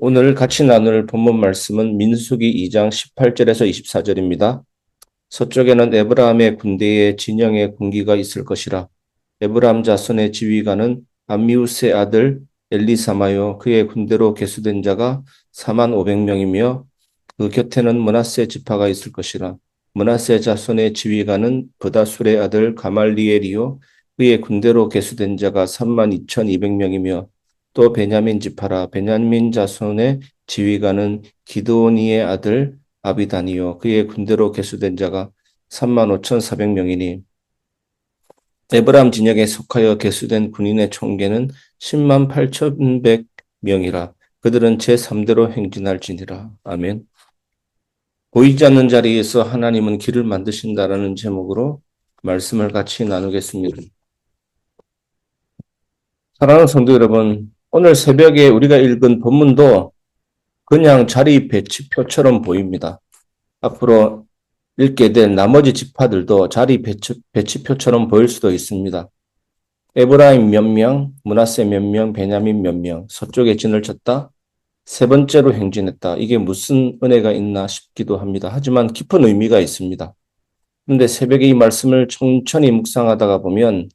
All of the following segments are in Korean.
오늘 같이 나눌 본문 말씀은 민수기 2장 18절에서 24절입니다. 서쪽에는 에브라함의 군대의 진영의 군기가 있을 것이라. 에브라함 자손의 지휘관은 암미우스의 아들 엘리사마요. 그의 군대로 계수된 자가 4만 500명이며 그 곁에는 므낫세 지파가 있을 것이라. 므낫세 자손의 지휘관은 브다술의 아들 가말리엘이요. 그의 군대로 계수된 자가 3만 2,200명이며 또 베냐민 지파라. 베냐민 자손의 지휘관은 기드오니의 아들 아비단이요. 그의 군대로 계수된 자가 3만 5,400명이니 에브라임 진영에 속하여 계수된 군인의 총계는 10만 8,100명이라. 그들은 제3대로 행진할지니라. 아멘. 보이지 않는 자리에서 하나님은 길을 만드신다라는 제목으로 말씀을 같이 나누겠습니다. 사랑하는 성도 여러분, 오늘 새벽에 우리가 읽은 본문도 그냥 자리 배치표처럼 보입니다. 앞으로 읽게 된 나머지 지파들도 자리 배치표처럼 보일 수도 있습니다. 에브라임 몇 명, 므낫세 몇 명, 베냐민 몇 명, 서쪽에 진을 쳤다. 세 번째로 행진했다. 이게 무슨 은혜가 있나 싶기도 합니다. 하지만 깊은 의미가 있습니다. 그런데 새벽에 이 말씀을 천천히 묵상하다가 보면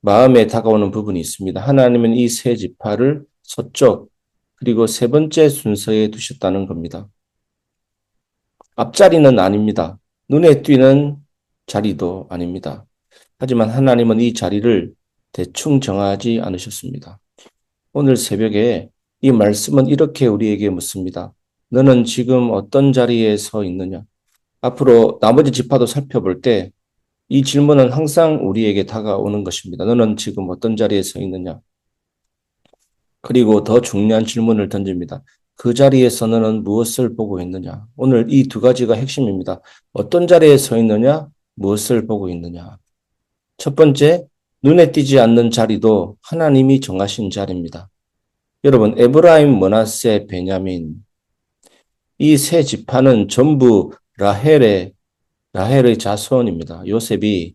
마음에 다가오는 부분이 있습니다. 하나님은 이 세 지파를 서쪽 그리고 세 번째 순서에 두셨다는 겁니다. 앞자리는 아닙니다. 눈에 띄는 자리도 아닙니다. 하지만 하나님은 이 자리를 대충 정하지 않으셨습니다. 오늘 새벽에 이 말씀은 이렇게 우리에게 묻습니다. 너는 지금 어떤 자리에 서 있느냐? 앞으로 나머지 지파도 살펴볼 때 이 질문은 항상 우리에게 다가오는 것입니다. 너는 지금 어떤 자리에 서 있느냐? 그리고 더 중요한 질문을 던집니다. 그 자리에서 너는 무엇을 보고 있느냐? 오늘 이 두 가지가 핵심입니다. 어떤 자리에 서 있느냐? 무엇을 보고 있느냐? 첫 번째, 눈에 띄지 않는 자리도 하나님이 정하신 자리입니다. 여러분, 에브라임, 므낫세, 베냐민 이 세 지파는 전부 라헬의 자손입니다. 요셉이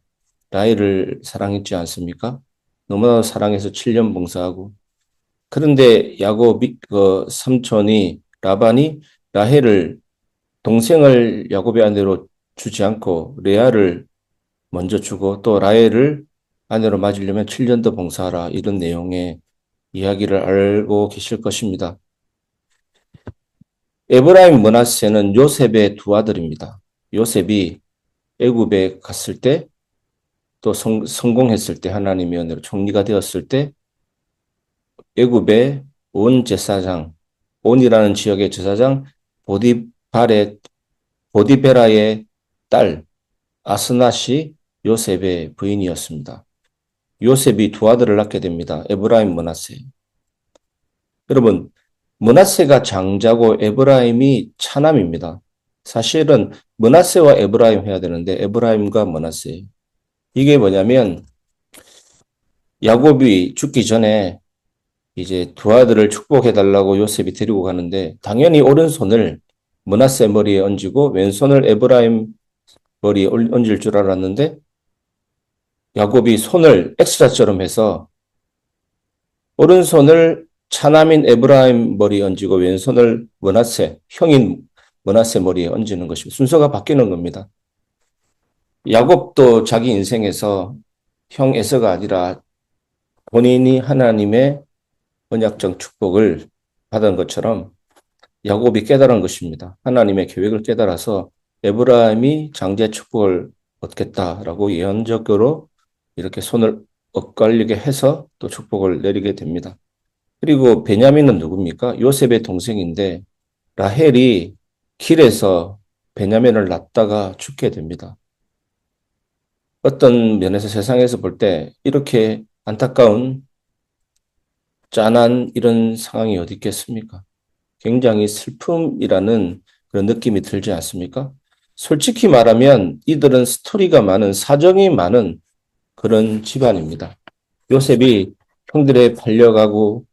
라헬을 사랑했지 않습니까? 너무나 사랑해서 7년 봉사하고 그런데 야곱이 그 삼촌이 라반이 라헬을 동생을 야곱의 아내로 주지 않고 레아를 먼저 주고 또 라헬을 아내로 맞으려면 7년 더 봉사하라 이런 내용의 이야기를 알고 계실 것입니다. 에브라임 므낫세는 요셉의 두 아들입니다. 요셉이 애굽에 갔을 때 또 성공했을 때 하나님의 은혜로 총리가 되었을 때 애굽의 온 제사장, 온이라는 지역의 제사장 보디베라의 딸 아스낫이 요셉의 부인이었습니다. 요셉이 두 아들을 낳게 됩니다. 에브라임, 므낫세. 여러분, 므낫세가 장자고 에브라임이 차남입니다. 사실은 므낫세와 에브라임 해야 되는데 에브라임과 므낫세. 이게 뭐냐면 야곱이 죽기 전에 이제 두 아들을 축복해달라고 요셉이 데리고 가는데 당연히 오른손을 므낫세 머리에 얹고 왼손을 에브라임 머리에 얹을 줄 알았는데 야곱이 손을 X자처럼 해서 오른손을 차남인 에브라임 머리에 얹고 왼손을 형인 므낫세 머리에 얹는 것입니다. 순서가 바뀌는 겁니다. 야곱도 자기 인생에서 형 에서가 아니라 본인이 하나님의 언약적 축복을 받은 것처럼 야곱이 깨달은 것입니다. 하나님의 계획을 깨달아서 에브라임이 장제 축복을 얻겠다라고 예언적으로 이렇게 손을 엇갈리게 해서 또 축복을 내리게 됩니다. 그리고 베냐민은 누굽니까? 요셉의 동생인데 라헬이 길에서 베냐민을 낳다가 죽게 됩니다. 어떤 면에서 세상에서 볼 때 이렇게 안타까운 짠한 이런 상황이 어디 있겠습니까? 굉장히 슬픔이라는 그런 느낌이 들지 않습니까? 솔직히 말하면 이들은 스토리가 많은, 사정이 많은 그런 집안입니다. 요셉이 형들에 팔려가고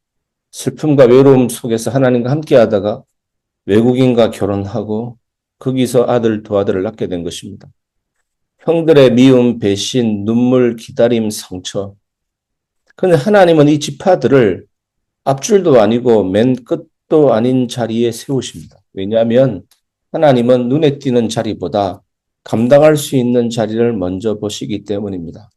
슬픔과 외로움 속에서 하나님과 함께 하다가 외국인과 결혼하고 거기서 두 아들을 낳게 된 것입니다. 형들의 미움, 배신, 눈물, 기다림, 상처. 그런데 하나님은 이 지파들을 앞줄도 아니고 맨 끝도 아닌 자리에 세우십니다. 왜냐하면 하나님은 눈에 띄는 자리보다 감당할 수 있는 자리를 먼저 보시기 때문입니다.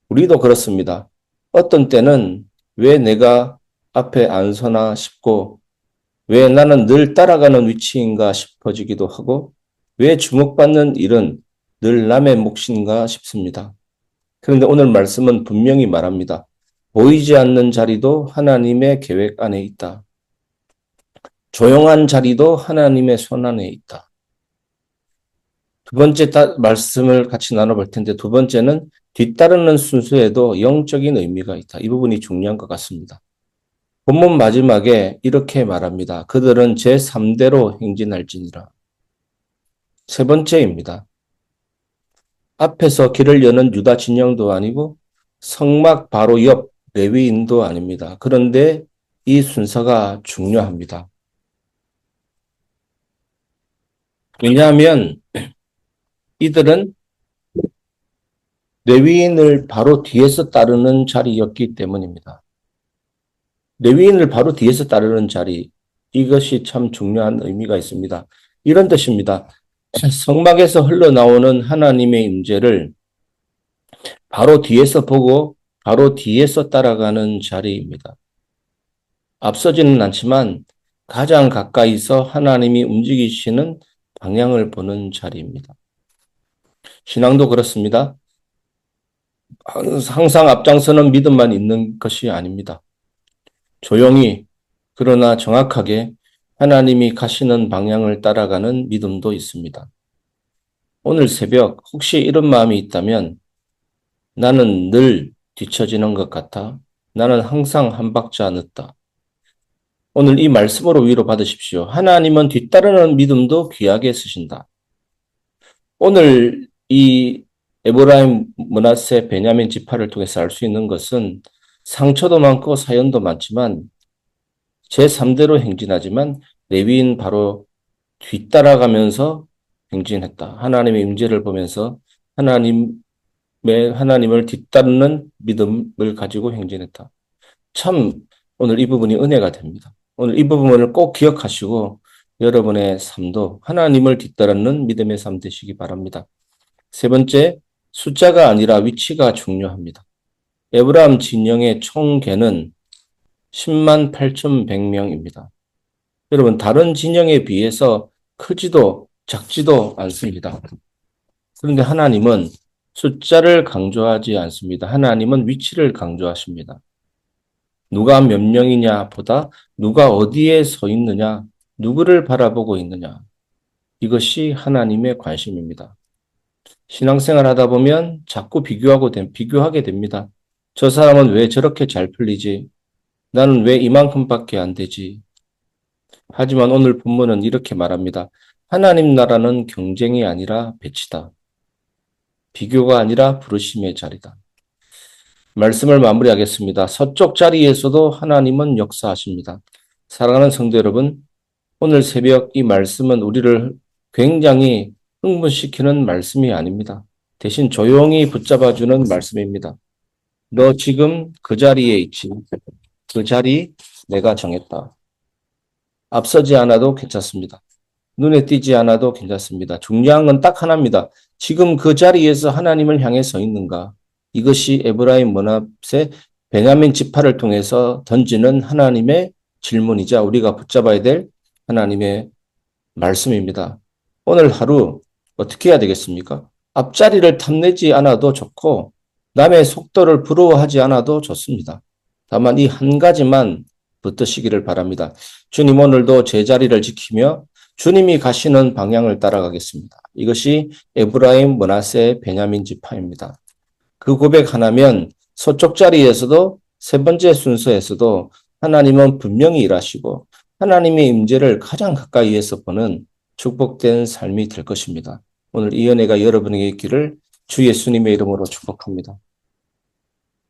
우리도 그렇습니다. 어떤 때는 왜 내가 앞에 안 서나 싶고 왜 나는 늘 따라가는 위치인가 싶어지기도 하고 왜 주목받는 일은 늘 남의 몫인가 싶습니다. 그런데 오늘 말씀은 분명히 말합니다. 보이지 않는 자리도 하나님의 계획 안에 있다. 조용한 자리도 하나님의 손 안에 있다. 두 번째 말씀을 같이 나눠볼 텐데 두 번째는 뒤따르는 순서에도 영적인 의미가 있다. 이 부분이 중요한 것 같습니다. 본문 마지막에 이렇게 말합니다. 그들은 제3대로 행진할지니라. 세 번째입니다. 앞에서 길을 여는 유다 진영도 아니고 성막 바로 옆 레위인도 아닙니다. 그런데 이 순서가 중요합니다. 왜냐하면 이들은 레위인을 바로 뒤에서 따르는 자리였기 때문입니다. 레위인을 바로 뒤에서 따르는 자리, 이것이 참 중요한 의미가 있습니다. 이런 뜻입니다. 성막에서 흘러나오는 하나님의 임재를 바로 뒤에서 보고 바로 뒤에서 따라가는 자리입니다. 앞서지는 않지만 가장 가까이서 하나님이 움직이시는 방향을 보는 자리입니다. 신앙도 그렇습니다. 항상 앞장서는 믿음만 있는 것이 아닙니다. 조용히 그러나 정확하게 하나님이 가시는 방향을 따라가는 믿음도 있습니다. 오늘 새벽 혹시 이런 마음이 있다면 나는 늘 뒤처지는 것 같아. 나는 항상 한 박자 늦다. 오늘 이 말씀으로 위로받으십시오. 하나님은 뒤따르는 믿음도 귀하게 쓰신다. 오늘 이 에브라임, 므낫세, 베냐민 지파를 통해서 알 수 있는 것은 상처도 많고 사연도 많지만 제3대로 행진하지만 레위인 바로 뒤따라가면서 행진했다. 하나님의 임재를 보면서 하나님을 뒤따르는 믿음을 가지고 행진했다. 참 오늘 이 부분이 은혜가 됩니다. 오늘 이 부분을 꼭 기억하시고 여러분의 삶도 하나님을 뒤따르는 믿음의 삶 되시기 바랍니다. 세 번째, 숫자가 아니라 위치가 중요합니다. 에브라임 진영의 총 개는 10만 8,100명입니다. 여러분, 다른 진영에 비해서 크지도 작지도 않습니다. 그런데 하나님은 숫자를 강조하지 않습니다. 하나님은 위치를 강조하십니다. 누가 몇 명이냐 보다 누가 어디에 서 있느냐, 누구를 바라보고 있느냐. 이것이 하나님의 관심입니다. 신앙생활 하다 보면 자꾸 비교하게 됩니다. 저 사람은 왜 저렇게 잘 풀리지? 나는 왜 이만큼밖에 안 되지? 하지만 오늘 본문은 이렇게 말합니다. 하나님 나라는 경쟁이 아니라 배치다. 비교가 아니라 부르심의 자리다. 말씀을 마무리하겠습니다. 서쪽 자리에서도 하나님은 역사하십니다. 사랑하는 성도 여러분, 오늘 새벽 이 말씀은 우리를 굉장히 흥분시키는 말씀이 아닙니다. 대신 조용히 붙잡아주는 말씀입니다. 너 지금 그 자리에 있지. 그 자리 내가 정했다. 앞서지 않아도 괜찮습니다. 눈에 띄지 않아도 괜찮습니다. 중요한 건 딱 하나입니다. 지금 그 자리에서 하나님을 향해 서 있는가? 이것이 에브라임 므낫세 베냐민 지파를 통해서 던지는 하나님의 질문이자 우리가 붙잡아야 될 하나님의 말씀입니다. 오늘 하루 어떻게 해야 되겠습니까? 앞자리를 탐내지 않아도 좋고 남의 속도를 부러워하지 않아도 좋습니다. 다만 이 한 가지만 붙드시기를 바랍니다. 주님, 오늘도 제 자리를 지키며 주님이 가시는 방향을 따라가겠습니다. 이것이 에브라임, 므낫세, 베냐민 지파입니다. 그 고백 하나면 서쪽 자리에서도 세 번째 순서에서도 하나님은 분명히 일하시고 하나님의 임재를 가장 가까이에서 보는 축복된 삶이 될 것입니다. 오늘 이 은혜가 여러분에게 있기를 주 예수님의 이름으로 축복합니다.